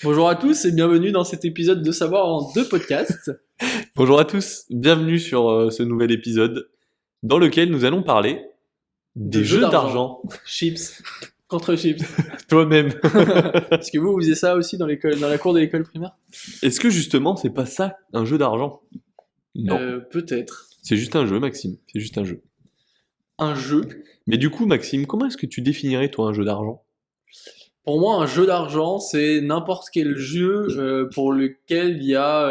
Bonjour à tous et bienvenue dans cet épisode de Savoir en deux podcasts. Bonjour à tous, bienvenue sur ce nouvel épisode dans lequel nous allons parler De des jeux jeux d'argent. d'argent. Chips contre chips. Toi-même. Est-ce que vous faisiez ça aussi dans l'école, dans la cour de l'école primaire? Est-ce que justement c'est pas ça un jeu d'argent? Non, Peut-être. c'est juste un jeu, Maxime, c'est juste un jeu. Un jeu. Mais du coup, Maxime, comment est-ce que tu définirais toi un jeu d'argent? Pour moi, un jeu d'argent, c'est n'importe quel jeu pour lequel il y a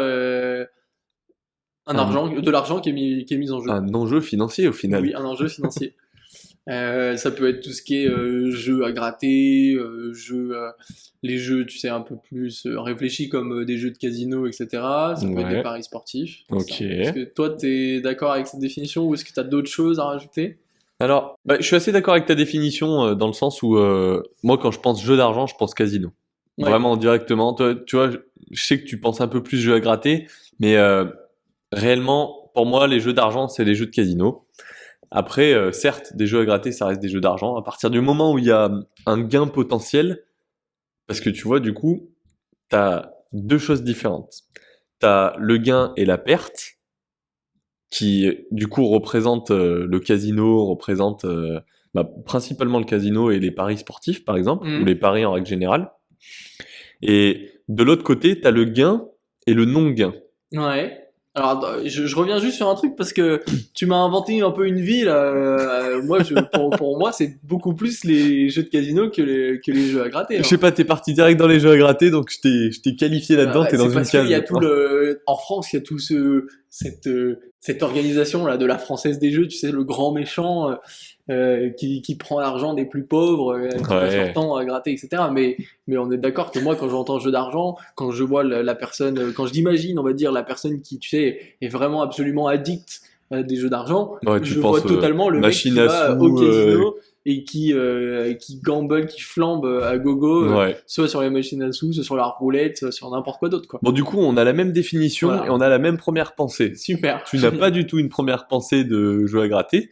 Un, de l'argent qui est mis en jeu. un enjeu financier au final. Oui, un enjeu financier. Ça peut être tout ce qui est jeux à gratter, les jeux, tu sais, un peu plus réfléchis comme des jeux de casino, etc. Ça peut être des Ouais, paris sportifs. ok. Est-ce que toi, t'es d'accord avec cette définition ou est-ce que t'as d'autres choses à rajouter? Alors, je suis assez d'accord avec ta définition dans le sens où moi quand je pense jeu d'argent, je pense casino. Ouais, Vraiment directement. Toi, tu vois, je sais que tu penses un peu plus jeu à gratter, mais réellement, pour moi, les jeux d'argent, c'est les jeux de casino. Après, certes, des jeux à gratter, ça reste des jeux d'argent. À partir du moment où il y a un gain potentiel, parce que tu vois, du coup, t'as deux choses différentes. T'as le gain et la perte, qui du coup représente le casino, représente principalement le casino et les paris sportifs, par exemple, ou Mhm. les paris en règle générale. Et de l'autre côté, t'as le gain et le non-gain. Ouais. Alors, je reviens juste sur un truc parce que tu m'as inventé un peu une vie là. Moi, pour moi, c'est beaucoup plus les jeux de casino que les jeux à gratter, Je hein. sais pas, t'es parti direct dans les jeux à gratter, donc je t'ai qualifié là-dedans, t'es dans C'est une parce qu'il case y a tout maintenant. le, en France, il y a tout cette organisation là de la Française des Jeux, tu sais, le grand méchant qui prend l'argent des plus pauvres, qui passe leur Ouais. temps à gratter, etc. Mais on est d'accord que moi, quand j'entends jeu d'argent, quand je vois la personne, quand je l'imagine, on va dire, la personne qui, tu sais, est vraiment absolument addict à des jeux d'argent, Ouais, tu je vois penses totalement le mec machine qui à va au sous, casino et qui gamble, qui flambe à gogo, ouais. soit sur les machines à sous, soit sur la roulette, soit sur n'importe quoi d'autre, quoi. Bon, du coup, on a la même définition et Voilà. on a la même première pensée. Super. Tu n'as pas du tout une première pensée de jeu à gratter,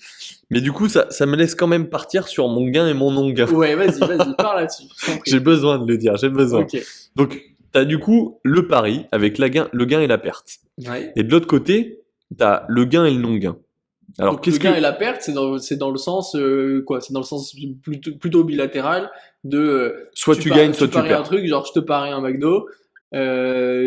mais du coup, ça me laisse quand même partir sur mon gain et mon non-gain. Ouais, vas-y, parle là-dessus. Je t'en J'ai prie. besoin de le dire, j'ai besoin. Ok. Donc, t'as du coup le pari avec le gain et la perte. Ouais. Et de l'autre côté, t'as le gain et le non-gain. Alors, Donc le qu'est-ce gain et que... la perte, c'est dans le sens quoi? C'est dans le sens plutôt bilatéral de Soit tu gagnes, tu soit tu paries un perds. truc, genre je te parie un McDo.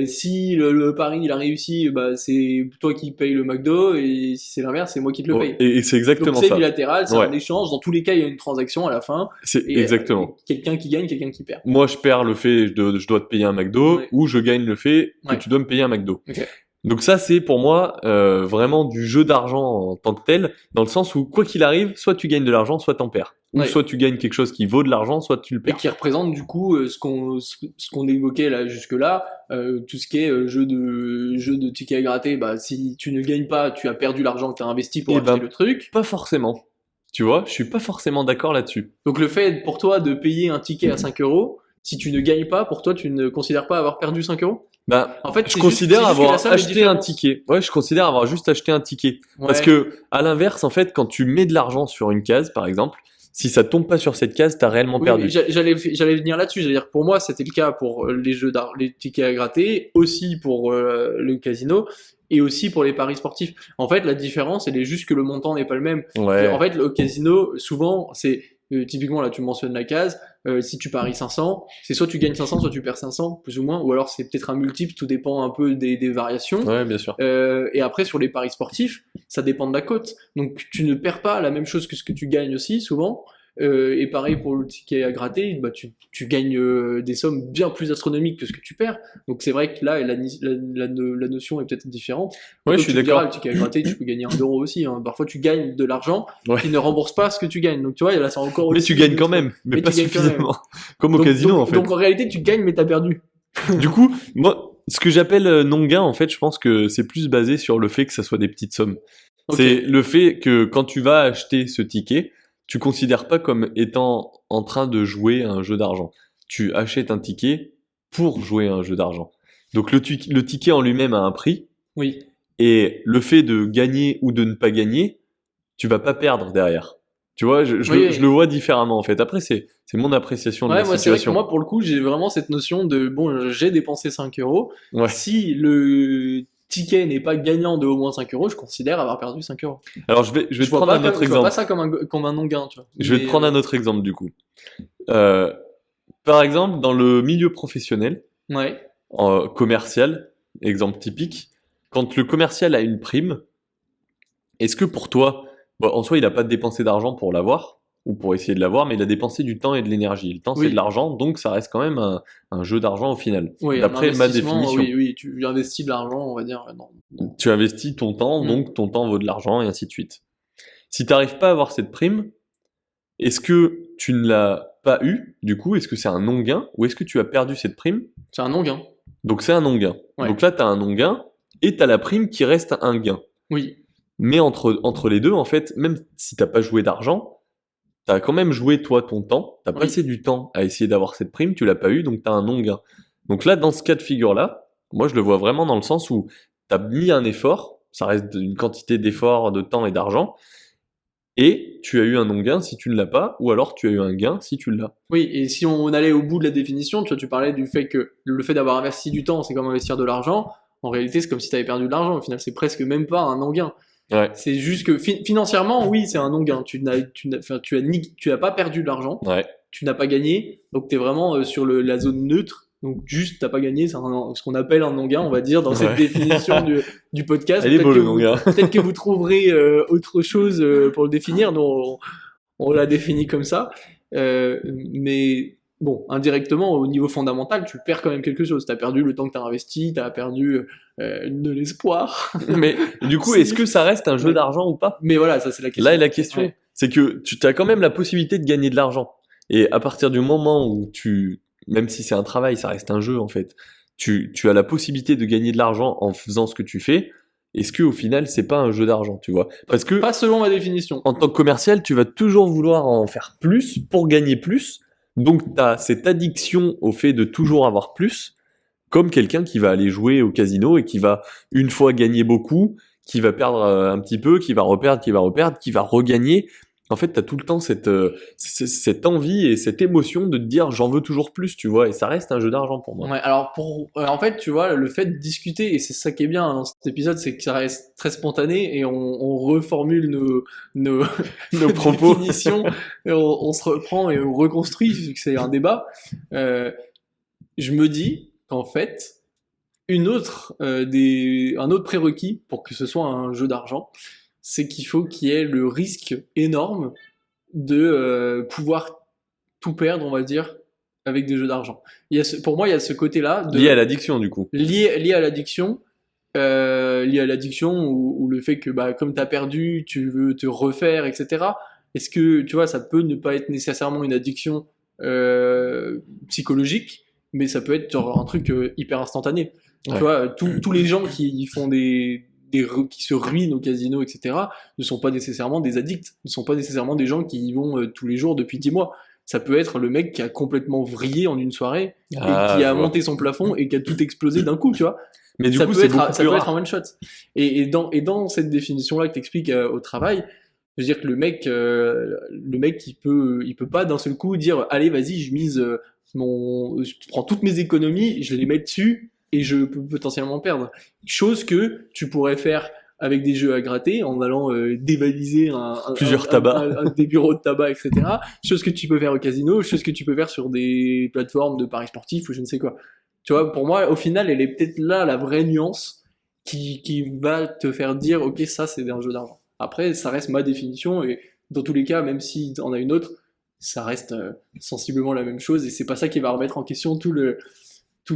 Si le pari il a réussi, bah c'est toi qui paye le McDo et si c'est l'inverse, c'est moi qui te le Ouais, paye. et c'est Donc exactement c'est ça. bilatéral, c'est Ouais, un échange. Dans tous les cas, il y a une transaction à la fin c'est et exactement. quelqu'un qui gagne, quelqu'un qui perd. Moi, je perds le fait de je dois te payer un McDo, Ouais, ou je gagne le fait que ouais, tu dois me payer un McDo. ok. Donc ça, c'est pour moi vraiment du jeu d'argent en tant que tel, dans le sens où quoi qu'il arrive, soit tu gagnes de l'argent, soit t'en perds. Ou Ouais. soit tu gagnes quelque chose qui vaut de l'argent, soit tu le Et perds. qui représente du coup ce qu'on évoquait là jusque-là, tout ce qui est jeu de tickets à gratter. Bah si tu ne gagnes pas, tu as perdu l'argent que tu as investi pour Eh acheter ben, le truc. pas forcément. Tu vois, je suis pas forcément d'accord là-dessus. Donc le fait pour toi de payer un ticket à 5 euros, si tu ne gagnes pas, pour toi tu ne considères pas avoir perdu 5 euros? Ben, En fait je c'est considère juste que la avoir somme est acheté un différente. ticket. Ouais, je considère avoir juste acheté un ticket. Parce Ouais. que, à l'inverse, en fait, quand tu mets de l'argent sur une case, par exemple, si ça tombe pas sur cette case, t'as réellement Oui, mais perdu. j'allais venir là-dessus. J'allais dire que pour moi, c'était le cas pour les tickets à gratter, aussi pour le casino et aussi pour les paris sportifs. En fait, la différence, elle est juste que le montant n'est pas le même. En Ouais. fait, au casino, souvent, c'est typiquement là, tu mentionnes la case. Si tu paries 500, c'est soit tu gagnes 500, soit tu perds 500, plus ou moins, ou alors c'est peut-être un multiple. Tout dépend un peu des variations. Ouais, bien sûr. Et après, sur les paris sportifs, ça dépend de la cote. Donc, tu ne perds pas la même chose que ce que tu gagnes aussi, souvent. Et pareil pour le ticket à gratter, bah, tu gagnes des sommes bien plus astronomiques que ce que tu perds. Donc, c'est vrai que là, la notion est peut-être différente. Ouais, je Après, suis tu me diras, le d'accord. ticket à gratter, tu peux gagner 1 euro aussi, hein. Parfois, tu gagnes de l'argent Ouais. qui ne rembourse pas ce que tu gagnes. Donc, tu vois, là, c'est encore Mais aussi tu gagnes une quand autre- même, mais Mais pas tu gagnes quand même. suffisamment. Comme au Donc, casino, en donc, fait. donc, en réalité, tu gagnes, mais t'as perdu. Du coup, moi, ce que j'appelle non-gain, en fait, je pense que c'est plus basé sur le fait que ça soit des petites sommes. Ok. C'est le fait que quand tu vas acheter ce ticket, tu considères pas comme étant en train de jouer à un jeu d'argent. Tu achètes un ticket pour jouer à un jeu d'argent. Donc le ticket en lui-même a un prix, Oui. et le fait de gagner ou de ne pas gagner, tu vas pas perdre derrière. Tu vois, je Oui. le vois différemment en fait. Après, c'est mon appréciation de Ouais, la moi, c'est vrai que situation. moi, pour le coup, j'ai vraiment cette notion de, bon, j'ai dépensé 5 euros. Ouais. Si le ticket n'est pas gagnant de au moins 5 euros, je considère avoir perdu 5 euros. Alors, je vais te Je vois prendre pas un autre je vois pas exemple. ça comme un non-gain, tu vois. Je vais te Mais, prendre un autre exemple du coup. Euh, Par exemple, dans le milieu professionnel, ouais, commercial, exemple typique, quand le commercial a une prime, est-ce que pour toi, bon, en soi, il n'a pas dépensé d'argent pour l'avoir, ou pour essayer de l'avoir, mais il a dépensé du temps et de l'énergie. Le temps, c'est de oui, l'argent, donc ça reste quand même un jeu d'argent au final, oui, un d'après ma investissement, définition. oui, tu investis de l'argent, on va dire, Tu investis ton temps, Mm. donc ton temps vaut de l'argent, et ainsi de suite. Si tu n'arrives pas à avoir cette prime, est-ce que tu ne l'as pas eu, du coup, est-ce que c'est un non-gain, ou est-ce que tu as perdu cette prime? C'est un non-gain. Donc c'est un non-gain. Ouais. Donc là, tu as un non-gain, et tu as la prime qui reste un gain. Oui, Mais entre les deux, en fait, même si t'as pas joué d'argent, t'as quand même joué toi ton temps, t'as oui, passé du temps à essayer d'avoir cette prime, tu l'as pas eu, donc t'as un non-gain. Donc là, dans ce cas de figure-là, moi je le vois vraiment dans le sens où t'as mis un effort, ça reste une quantité d'effort, de temps et d'argent, et tu as eu un non-gain si tu ne l'as pas, ou alors tu as eu un gain si tu l'as. oui. Et si on allait au bout de la définition, tu vois, tu parlais du fait que le fait d'avoir investi du temps, c'est comme investir de l'argent. En réalité, c'est comme si tu avais perdu de l'argent. Au final, c'est presque même pas un non-gain. Ouais, C'est juste que financièrement, oui, c'est un non-gain. Enfin, tu as pas perdu de l'argent, ouais. tu n'as pas gagné, donc tu es vraiment sur la zone neutre. Donc juste, t'as pas gagné, c'est ce qu'on appelle un non-gain, on va dire, dans cette Ouais. définition du podcast. Elle est beau le non-gain. Peut-être que vous trouverez autre chose pour le définir. Nous, on l'a défini comme ça. Mais bon, indirectement, au niveau fondamental, tu perds quand même quelque chose. Tu as perdu le temps que tu as investi, tu as perdu de l'espoir. Mais du coup, Si. est-ce que ça reste un jeu Ouais. d'argent ou pas? Mais voilà, ça c'est la question. Là est la question, Ouais. c'est que tu as quand même la possibilité de gagner de l'argent. Et à partir du moment où même si c'est un travail, ça reste un jeu en fait, tu as la possibilité de gagner de l'argent en faisant ce que tu fais, est-ce que au final c'est pas un jeu d'argent, tu vois? Parce que Pas selon ma définition. en tant que commercial, tu vas toujours vouloir en faire plus pour gagner plus. Donc tu as cette addiction au fait de toujours avoir plus, comme quelqu'un qui va aller jouer au casino et qui va une fois gagner beaucoup, qui va perdre un petit peu, qui va reperdre, qui va regagner. En fait, tu as tout le temps cette envie et cette émotion de te dire j'en veux toujours plus, tu vois, et ça reste un jeu d'argent pour moi. Ouais, alors en fait, tu vois, le fait de discuter, et c'est ça qui est bien dans cet épisode, c'est que ça reste très spontané et on reformule nos Nos propos. définitions, et on se reprend et on reconstruit, vu que c'est un débat. Je me dis qu'en fait, un autre prérequis pour que ce soit un jeu d'argent, c'est qu'il faut qu'il y ait le risque énorme de pouvoir tout perdre, on va dire, avec des jeux d'argent. Pour moi, il y a ce côté-là Lié à l'addiction, du coup. lié à l'addiction, ou le fait que bah, comme tu as perdu, tu veux te refaire, etc. Est-ce que tu vois, ça peut ne pas être nécessairement une addiction psychologique, mais ça peut être genre un truc hyper instantané. Ouais. Tu vois, tous les gens qui font qui se ruinent au casino, etc., ne sont pas nécessairement des addicts, ne sont pas nécessairement des gens qui y vont tous les jours depuis 10 mois. Ça peut être le mec qui a complètement vrillé en une soirée et qui a monté son plafond et qui a tout explosé d'un coup, tu vois. Mais du ça coup, peut c'est être, beaucoup ça plus peut être rare. en one shot. Et dans cette définition-là que t'expliques au travail, je veux dire que le mec il peut pas d'un seul coup dire allez vas-y je mise je prends toutes mes économies, je les mets dessus et je peux potentiellement perdre. Chose que tu pourrais faire avec des jeux à gratter en allant dévaliser Plusieurs tabacs. des bureaux de tabac, etc. Chose que tu peux faire au casino, chose que tu peux faire sur des plateformes de paris sportifs ou je ne sais quoi. Tu vois, pour moi, au final, elle est peut-être là la vraie nuance qui va te faire dire ok, ça c'est un jeu d'argent. Après, ça reste ma définition et dans tous les cas, même si on a une autre, ça reste sensiblement la même chose et c'est pas ça qui va remettre en question tout le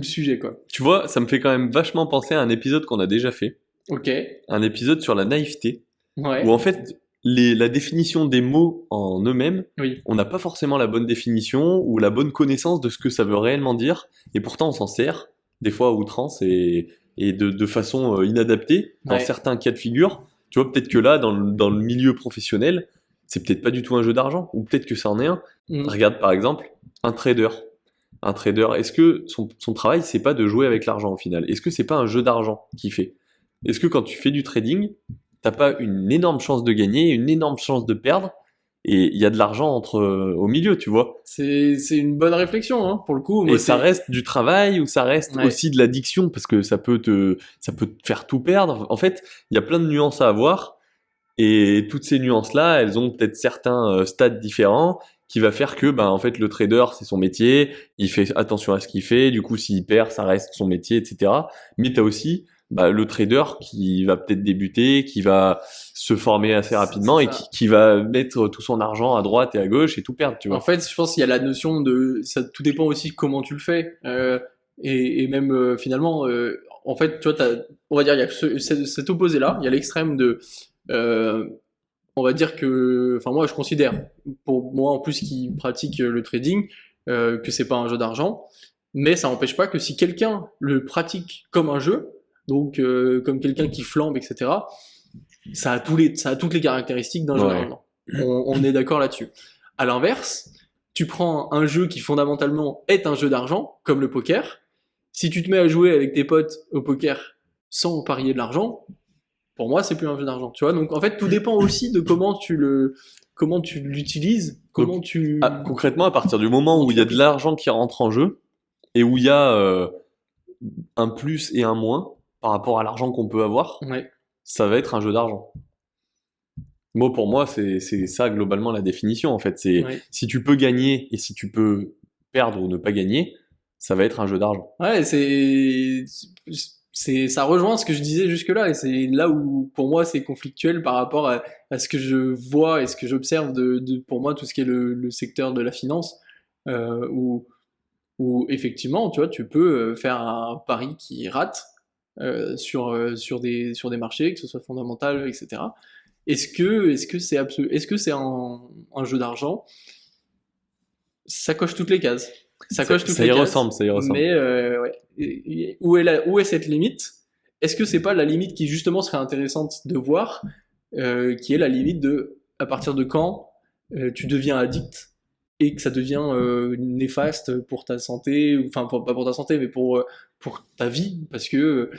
sujet, quoi. Tu vois, ça me fait quand même vachement penser à un épisode qu'on a déjà fait. Ok, Un épisode sur la naïveté. ouais, Où en fait, la définition des mots en eux-mêmes, oui, on n'a pas forcément la bonne définition ou la bonne connaissance de ce que ça veut réellement dire, et pourtant on s'en sert, des fois à outrance et de façon inadaptée, dans ouais. certains cas de figure. Tu vois, peut-être que là, dans le milieu professionnel, c'est peut-être pas du tout un jeu d'argent, ou peut-être que ça en est un. Mm. Regarde par exemple, un trader. Un trader, est-ce que son travail, c'est pas de jouer avec l'argent au final? Est-ce que c'est pas un jeu d'argent qu'il fait? Est-ce que quand tu fais du trading, t'as pas une énorme chance de gagner, une énorme chance de perdre, et il y a de l'argent au milieu, tu vois. C'est une bonne réflexion, hein, pour le coup. Moi, Et ça reste du travail ou ça reste Ouais. aussi de l'addiction parce que ça peut te faire tout perdre. En fait, il y a plein de nuances à avoir et toutes ces nuances-là, elles ont peut-être certains stades différents qui va faire que, en fait, le trader, c'est son métier, il fait attention à ce qu'il fait, du coup, s'il perd, ça reste son métier, etc. Mais tu as aussi le trader qui va peut-être débuter, qui va se former assez rapidement et qui va mettre tout son argent à droite et à gauche et tout perdre, tu vois. En fait, je pense qu'il y a la notion de... Ça, tout dépend aussi de comment tu le fais. Et même, finalement, en fait, tu vois, on va dire, il y a cet opposé-là. Il y a l'extrême de... on va dire que... Enfin, moi, je considère, pour moi, en plus, qui pratique le trading, que c'est pas un jeu d'argent. Mais ça n'empêche pas que si quelqu'un le pratique comme un jeu, donc comme quelqu'un qui flambe, etc., ça a toutes les caractéristiques d'un jeu Ouais. d'argent. On est d'accord là-dessus. À l'inverse, tu prends un jeu qui fondamentalement est un jeu d'argent, comme le poker. Si tu te mets à jouer avec tes potes au poker sans parier de l'argent, pour moi, c'est plus un jeu d'argent. Tu vois, donc en fait, tout dépend aussi de comment tu l'utilises, comment tu. Concrètement, à partir du moment où il y a de l'argent qui rentre en jeu et où il y a un plus et un moins par rapport à l'argent qu'on peut avoir, Ouais. ça va être un jeu d'argent. Pour moi, c'est ça globalement la définition en fait. C'est Ouais. si tu peux gagner et si tu peux perdre ou ne pas gagner, ça va être un jeu d'argent. Ouais, ça rejoint ce que je disais jusque-là, et c'est là où, pour moi, c'est conflictuel par rapport à ce que je vois et ce que j'observe pour moi, tout ce qui est le secteur de la finance, où effectivement, tu vois, tu peux faire un pari qui rate sur des marchés, que ce soit fondamental, etc. Est-ce que c'est un jeu d'argent? Ça coche toutes les cases. Ça coche toutes Ça les y cases. ressemble, ça y ressemble. Mais ouais. Où est cette limite? Est-ce que c'est pas la limite qui justement serait intéressante de voir, qui est la limite de à partir de quand tu deviens addict et que ça devient néfaste pour ta santé, enfin pas pour ta santé, mais pour ta vie, parce que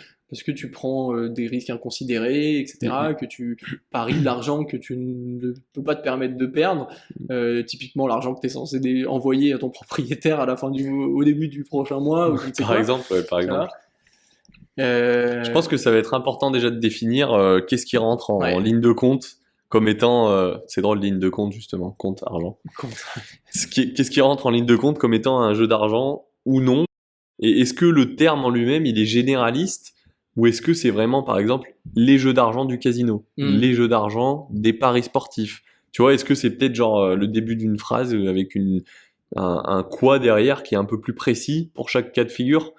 tu prends des risques inconsidérés, etc., que tu paries de l'argent que tu ne peux pas te permettre de perdre, typiquement l'argent que tu es censé envoyer à ton propriétaire à la fin au début du prochain mois, ou je ne sais Par quoi. exemple, par exemple. Je Je pense que ça va être important déjà de définir qu'est-ce qui rentre en Ouais. ligne de compte comme étant, c'est drôle, ligne de compte justement, compte argent. Qu'est-ce qui rentre en ligne de compte comme étant un jeu d'argent ou non? Et est-ce que le terme en lui-même, il est généraliste ou est-ce que c'est vraiment, par exemple, les jeux d'argent du casino, les jeux d'argent des paris sportifs? Tu vois, est-ce que c'est peut-être genre le début d'une phrase avec un quoi derrière qui est un peu plus précis pour chaque cas de figure?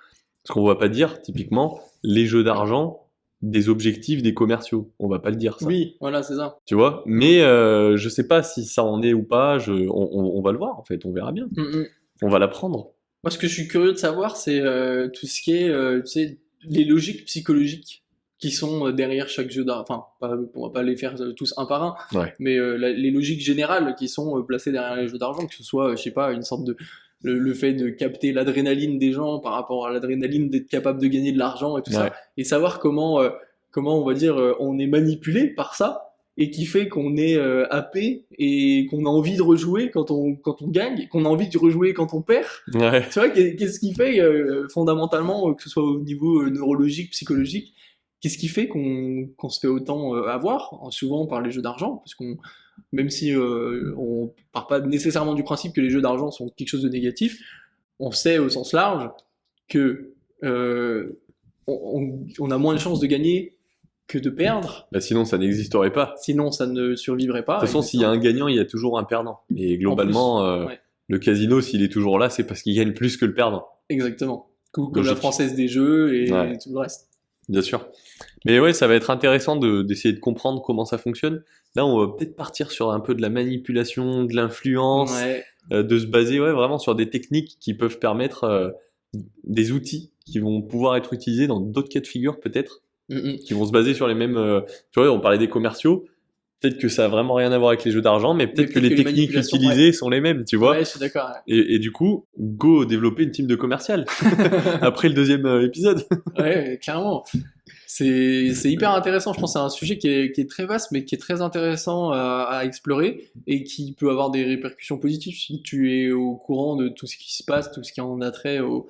Parce qu'on va pas dire, typiquement, les jeux d'argent des objectifs des commerciaux. On va pas le dire, ça. Oui, voilà, c'est ça. Tu vois? Mais je sais pas si ça en est ou pas. On va le voir, en fait. On verra bien. On va l'apprendre. Moi, ce que je suis curieux de savoir, c'est tout ce qui est, tu sais, les logiques psychologiques qui sont derrière chaque jeu d'argent. Enfin, on va pas les faire tous un par un, Ouais. mais les logiques générales qui sont placées derrière les jeux d'argent, que ce soit, je sais pas, une sorte de le fait de capter l'adrénaline des gens par rapport à l'adrénaline d'être capable de gagner de l'argent et tout ça, et savoir comment on va dire on est manipulé par ça, et qui fait qu'on est happé et qu'on a envie de rejouer quand on gagne, qu'on a envie de rejouer quand on perd. Ouais. Tu vois, qu'est-ce qui fait fondamentalement, que ce soit au niveau neurologique, psychologique, qu'est-ce qui fait qu'on se fait autant avoir, souvent par les jeux d'argent, parce qu'on, même si on part pas nécessairement du principe que les jeux d'argent sont quelque chose de négatif, on sait au sens large que on a moins de chances de gagner que de perdre. Sinon, ça n'existerait pas. Sinon, ça ne survivrait pas. De toute façon, s'il y a un gagnant, il y a toujours un perdant. Et globalement, ouais. le casino, s'il est toujours là, c'est parce qu'il gagne plus que le perdant. Exactement. Comme Logique. la Française des Jeux et Ouais. tout le reste. Bien sûr. Mais ouais, ça va être intéressant d'essayer de comprendre comment ça fonctionne. Là, on va peut-être partir sur un peu de la manipulation, de l'influence, Ouais. de se baser vraiment sur des techniques qui peuvent permettre des outils qui vont pouvoir être utilisés dans d'autres cas de figure peut-être, qui vont se baser sur les mêmes... tu vois, on parlait des commerciaux, peut-être que ça a vraiment rien à voir avec les jeux d'argent, mais peut-être que les techniques manipulations, utilisées sont les mêmes, tu vois. Ouais, je suis d'accord. Ouais. Et du coup, go développer une team de commercial après le deuxième épisode. Ouais, clairement. c'est hyper intéressant. Je pense que c'est un sujet qui est très vaste, mais qui est très intéressant à explorer et qui peut avoir des répercussions positives si tu es au courant de tout ce qui se passe, tout ce qui en a trait au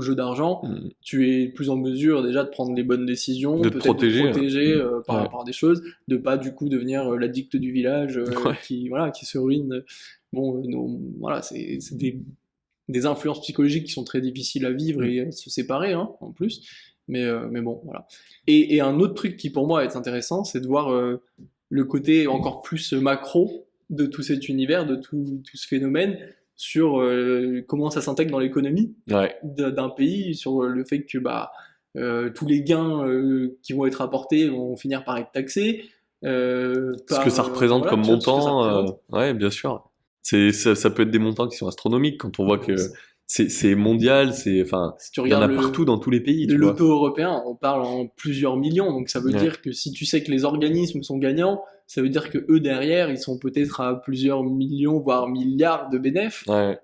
jeu d'argent. Mm. Tu es plus en mesure déjà de prendre les bonnes décisions, De te peut-être de te protéger. protéger par Ouais. rapport à des choses, de pas du coup devenir l'addict du village Ouais. qui se ruine. Bon, non, voilà, c'est des influences psychologiques qui sont très difficiles à vivre et à se séparer, hein, en plus. Mais bon, voilà. Et un autre truc qui pour moi est intéressant, c'est de voir le côté encore plus macro de tout cet univers, de tout ce phénomène, sur comment ça s'intègre dans l'économie Ouais. d'un pays, sur le fait que tous les gains qui vont être apportés vont finir par être taxés. Ce que ça représente voilà, comme tu vois, ce que ça montant, représente. ouais, bien sûr. Ça peut être des montants qui sont astronomiques quand on voit que c'est mondial, enfin, Si tu il y en a regardes partout dans tous les pays, le tu vois. loto européen, on parle en plusieurs millions, donc ça veut Ouais. dire que si tu sais que les organismes sont gagnants, ça veut dire que eux derrière, ils sont peut-être à plusieurs millions, voire milliards de bénéfices. Ouais.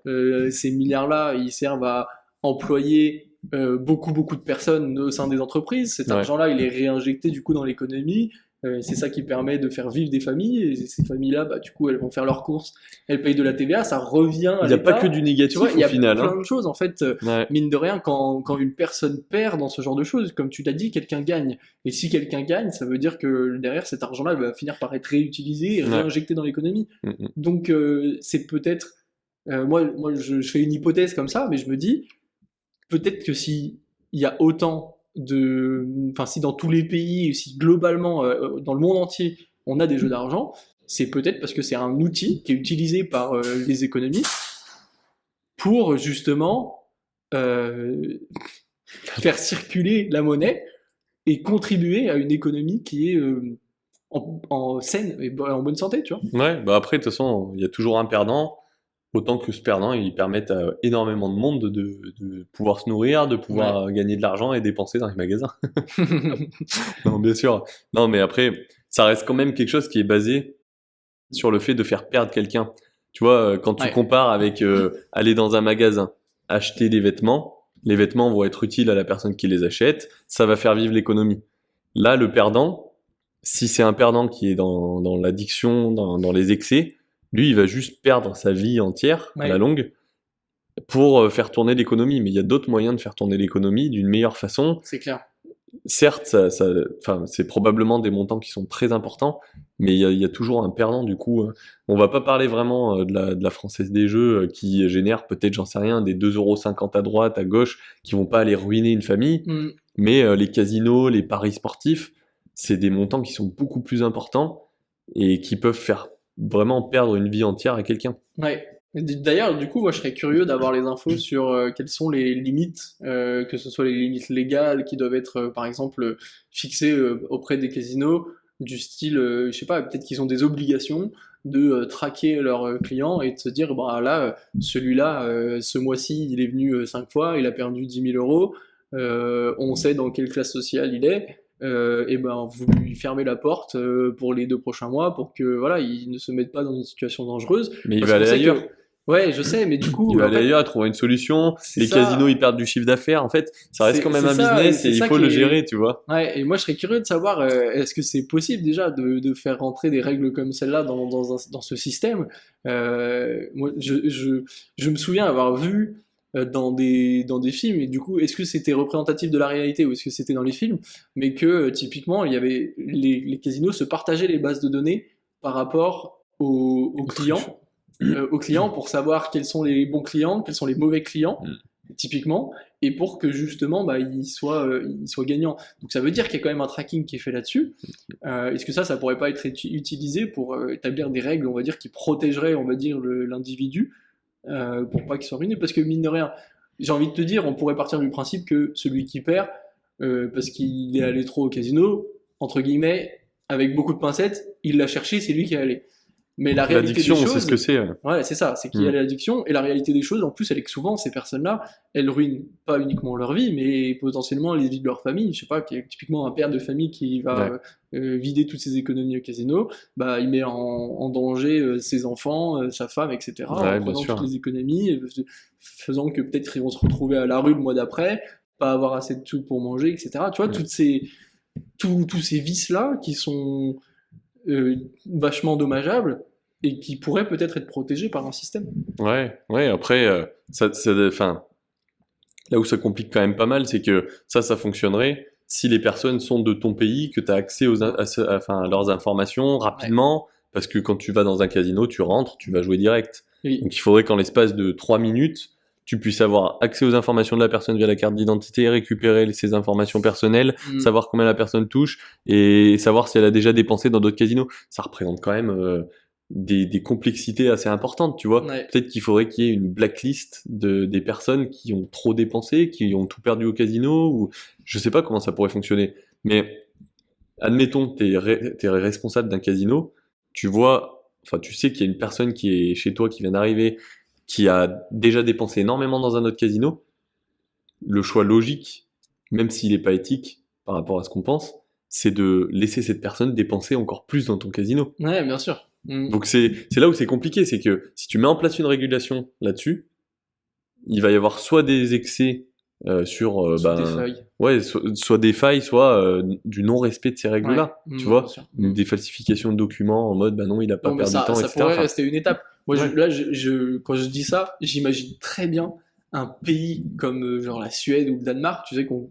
Ces milliards-là, ils servent à employer beaucoup de personnes au sein des entreprises. Cet Ouais. argent-là, il est réinjecté du coup dans l'économie. C'est ça qui permet de faire vivre des familles. Et ces familles-là, du coup, elles vont faire leurs courses, elles payent de la TVA, ça revient à Il n'y a pas l'État. que du Tu négatif vois, il y au a final, plein hein. de choses en fait. Ouais. Mine de rien, quand une personne perd dans ce genre de choses, comme tu t'as dit, quelqu'un gagne. Et si quelqu'un gagne, ça veut dire que derrière cet argent-là va finir par être réutilisé et Ouais. réinjecté dans l'économie. Mm, Donc c'est peut-être, moi je fais une hypothèse comme ça, mais je me dis peut-être que si il y a autant enfin si dans tous les pays, si globalement dans le monde entier, on a des jeux d'argent, c'est peut-être parce que c'est un outil qui est utilisé par les économistes pour justement faire circuler la monnaie et contribuer à une économie qui est en saine et en bonne santé, tu vois. Ouais, bah après, de toute façon, il y a toujours un perdant. Autant que ce perdant, ils permettent à énormément de monde de pouvoir se nourrir, de pouvoir gagner de l'argent et dépenser dans les magasins. Non, bien sûr. Non, mais après, ça reste quand même quelque chose qui est basé sur le fait de faire perdre quelqu'un. Tu vois, quand tu Ouais. compares avec aller dans un magasin, acheter des vêtements, les vêtements vont être utiles à la personne qui les achète, ça va faire vivre l'économie. Là, le perdant, si c'est un perdant qui est dans l'addiction, dans les excès, lui, il va juste perdre sa vie entière à la Ouais. longue pour faire tourner l'économie. Mais il y a d'autres moyens de faire tourner l'économie d'une meilleure façon. C'est clair. Certes, enfin, c'est probablement des montants qui sont très importants, mais il y a toujours un perdant du coup. On va pas parler vraiment de la Française des Jeux qui génère peut-être, j'en sais rien, des 2,50 € à droite, à gauche, qui vont pas aller ruiner une famille, mais les casinos, les paris sportifs, c'est des montants qui sont beaucoup plus importants et qui peuvent faire vraiment perdre une vie entière à quelqu'un. Ouais. D'ailleurs, du coup, moi, je serais curieux d'avoir les infos sur quelles sont les limites, que ce soit les limites légales qui doivent être, par exemple, fixées auprès des casinos, du style, je sais pas, peut-être qu'ils ont des obligations de traquer leurs clients et de se dire, bah là, celui-là, ce mois-ci, il est venu 5 fois, il a perdu 10 000 €, on sait dans quelle classe sociale il est. Et ben vous lui fermez la porte pour les 2 prochains mois pour que voilà il ne se mette pas dans une situation dangereuse. Mais il Parce va qu'on aller sait ailleurs. que ouais, je sais, mais du coup, Il va en aller fait, ailleurs, trouver une solution. c'est Les ça, casinos, ils perdent du chiffre d'affaires. En fait, ça reste quand même un ça, business et il ça faut qui le est... gérer, tu vois. Ouais, et moi je serais curieux de savoir, est-ce que c'est possible déjà de faire rentrer des règles comme celle-là dans ce système? Moi, je me souviens avoir vu dans des films, et du coup, est-ce que c'était représentatif de la réalité ou est-ce que c'était dans les films, mais que typiquement, il y avait les casinos se partageaient les bases de données par rapport aux clients. Aux clients pour savoir quels sont les bons clients, quels sont les mauvais clients, typiquement, et pour que justement ils soient gagnants. Donc ça veut dire qu'il y a quand même un tracking qui est fait là-dessus. Est-ce que ça pourrait pas être utilisé pour établir des règles, on va dire, qui protégeraient, on va dire, l'individu pour pas qu'il soit ruiné? Parce que mine de rien, j'ai envie de te dire, on pourrait partir du principe que celui qui perd, parce qu'il est allé trop au casino, entre guillemets, avec beaucoup de pincettes, il l'a cherché, c'est lui qui est allé. Mais la réalité L'addiction, des on sait choses, ce que c'est. ouais, c'est ça, c'est qu'il y a l'addiction, et la réalité des choses, en plus, elle est que souvent, ces personnes-là, elles ruinent pas uniquement leur vie, mais potentiellement les vies de leur famille. Je sais pas, typiquement un père de famille qui va vider toutes ses économies au casino, il met en danger ses enfants, sa femme, etc., en Ouais, bien prenant sûr. toutes les économies, faisant que peut-être ils vont se retrouver à la rue le mois d'après, pas avoir assez de sous pour manger, etc. Tu vois, tous ces vices-là qui sont vachement dommageables et qui pourraient peut-être être protégés par un système. Ouais, après, enfin, là où ça complique quand même pas mal, c'est que ça fonctionnerait si les personnes sont de ton pays, que tu as accès à leurs informations rapidement, parce que quand tu vas dans un casino, tu rentres, tu vas jouer direct. Oui. Donc il faudrait qu'en l'espace de 3 minutes, tu puisses avoir accès aux informations de la personne via la carte d'identité, récupérer ses informations personnelles, savoir combien la personne touche et savoir si elle a déjà dépensé dans d'autres casinos. Ça représente quand même des complexités assez importantes, tu vois. Ouais. Peut-être qu'il faudrait qu'il y ait une blacklist des personnes qui ont trop dépensé, qui ont tout perdu au casino, ou je sais pas comment ça pourrait fonctionner. Mais admettons que t'es responsable d'un casino, tu sais qu'il y a une personne qui est chez toi, qui vient d'arriver, qui a déjà dépensé énormément dans un autre casino. Le choix logique, même s'il n'est pas éthique par rapport à ce qu'on pense, c'est de laisser cette personne dépenser encore plus dans ton casino. Ouais, bien sûr. Donc c'est là où c'est compliqué, c'est que si tu mets en place une régulation là-dessus, il va y avoir soit des excès sur des failles. Ouais, soit des failles, soit du non-respect de ces règles-là, tu vois, des falsifications de documents en mode bah non, il a pas perdu de temps, ça etc. pourrait rester une étape. Moi, ouais. Quand je dis ça, j'imagine très bien un pays comme genre la Suède ou le Danemark, tu sais, qu'on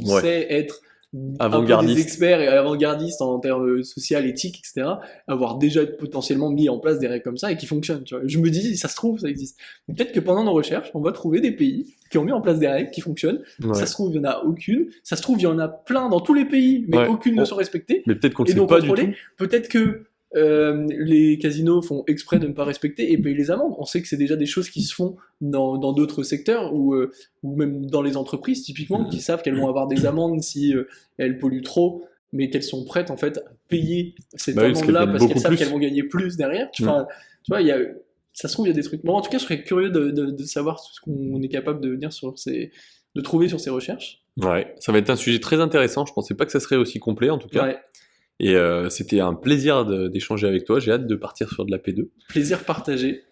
Ouais. sait être un peu Avant-gardiste. des experts et avant-gardistes en termes social, éthique, etc., avoir déjà potentiellement mis en place des règles comme ça et qui fonctionnent. Tu vois. Je me dis, ça se trouve, ça existe. Peut-être que pendant nos recherches, on va trouver des pays qui ont mis en place des règles qui fonctionnent. Ouais. Ça se trouve, il n'y en a aucune. Ça se trouve, il y en a plein dans tous les pays, mais Ouais. aucune ne sont respectées. Mais peut-être qu'on ne Et sait donc pas du tout. peut-être que les casinos font exprès de ne pas respecter et payent les amendes. On sait que c'est déjà des choses qui se font dans d'autres secteurs ou même dans les entreprises typiquement qui savent qu'elles vont avoir des amendes si elles polluent trop, mais qu'elles sont prêtes en fait à payer cette amende-là parce qu'elles savent qu'elles vont gagner plus derrière. Enfin, tu vois, ça se trouve il y a des trucs. Bon, en tout cas, je serais curieux de savoir ce qu'on est capable de venir de trouver sur ces recherches. Ouais, ça va être un sujet très intéressant. Je pensais pas que ça serait aussi complet en tout cas. Ouais. Et c'était un plaisir d'échanger avec toi. J'ai hâte de partir sur de la P2. Plaisir partagé.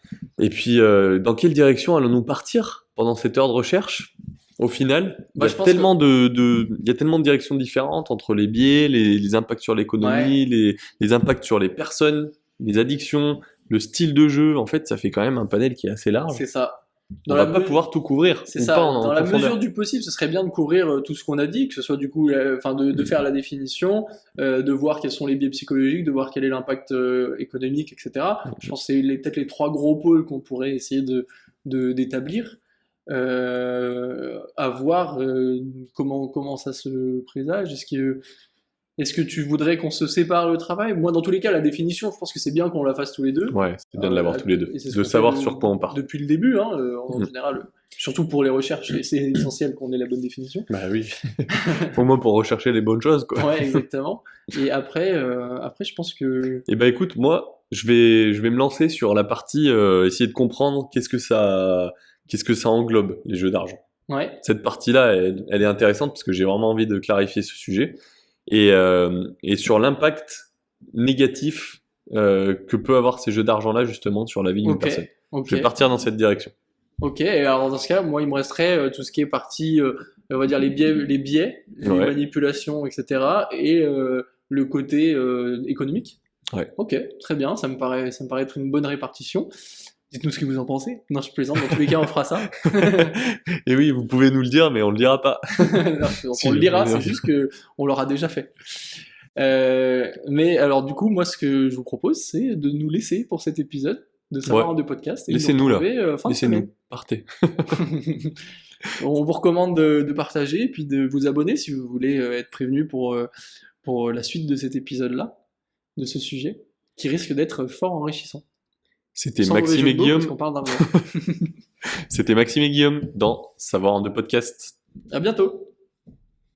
Et puis, dans quelle direction allons-nous partir pendant cette heure de recherche? Au final, il y a tellement de directions différentes entre les biais, les impacts sur l'économie, les impacts sur les personnes, les addictions, le style de jeu. En fait, ça fait quand même un panel qui est assez large. C'est ça. On va pas pouvoir tout couvrir. C'est ça. Dans la mesure du possible, ce serait bien de couvrir tout ce qu'on a dit, que ce soit du coup, de faire la définition, de voir quels sont les biais psychologiques, de voir quel est l'impact économique, etc. Je pense que c'est peut-être les 3 gros pôles qu'on pourrait essayer d'établir. À voir comment ça se présage. Est-ce que tu voudrais qu'on se sépare le travail? Moi, dans tous les cas, la définition, je pense que c'est bien qu'on la fasse tous les deux. Ouais, c'est bien de l'avoir tous les deux. De savoir sur quoi on part. Depuis le début, en général, surtout pour les recherches, c'est essentiel qu'on ait la bonne définition. Bah oui. Au moins pour rechercher les bonnes choses, quoi. Ouais, exactement. Et après, je pense que... Eh ben écoute, moi, je vais me lancer sur la partie essayer de comprendre qu'est-ce que ça englobe, les jeux d'argent. Ouais. Cette partie-là, elle est intéressante parce que j'ai vraiment envie de clarifier ce sujet. Et sur l'impact négatif que peut avoir ces jeux d'argent-là, justement, sur la vie d'une personne. Je vais partir dans cette direction. Ok, et alors dans ce cas, moi, il me resterait tout ce qui est partie, on va dire les biais, les manipulations, etc. Et le côté économique. Ouais. Ok, très bien, ça me paraît être une bonne répartition. Dites-nous ce que vous en pensez. Non, je plaisante, dans tous les cas, on fera ça. Et oui, vous pouvez nous le dire, mais on le dira pas. Non, on le dira, c'est juste qu'on l'aura déjà fait. Mais alors, du coup, moi, ce que je vous propose, c'est de nous laisser pour cet épisode de Savoir de podcast. Laissez-nous là. Laissez-nous. Partez. On vous recommande de partager et puis de vous abonner si vous voulez être prévenu pour la suite de cet épisode-là, de ce sujet, qui risque d'être fort enrichissant. C'était Maxime et Guillaume. Parce qu'on parle C'était Maxime et Guillaume dans Savoir de podcast. À bientôt.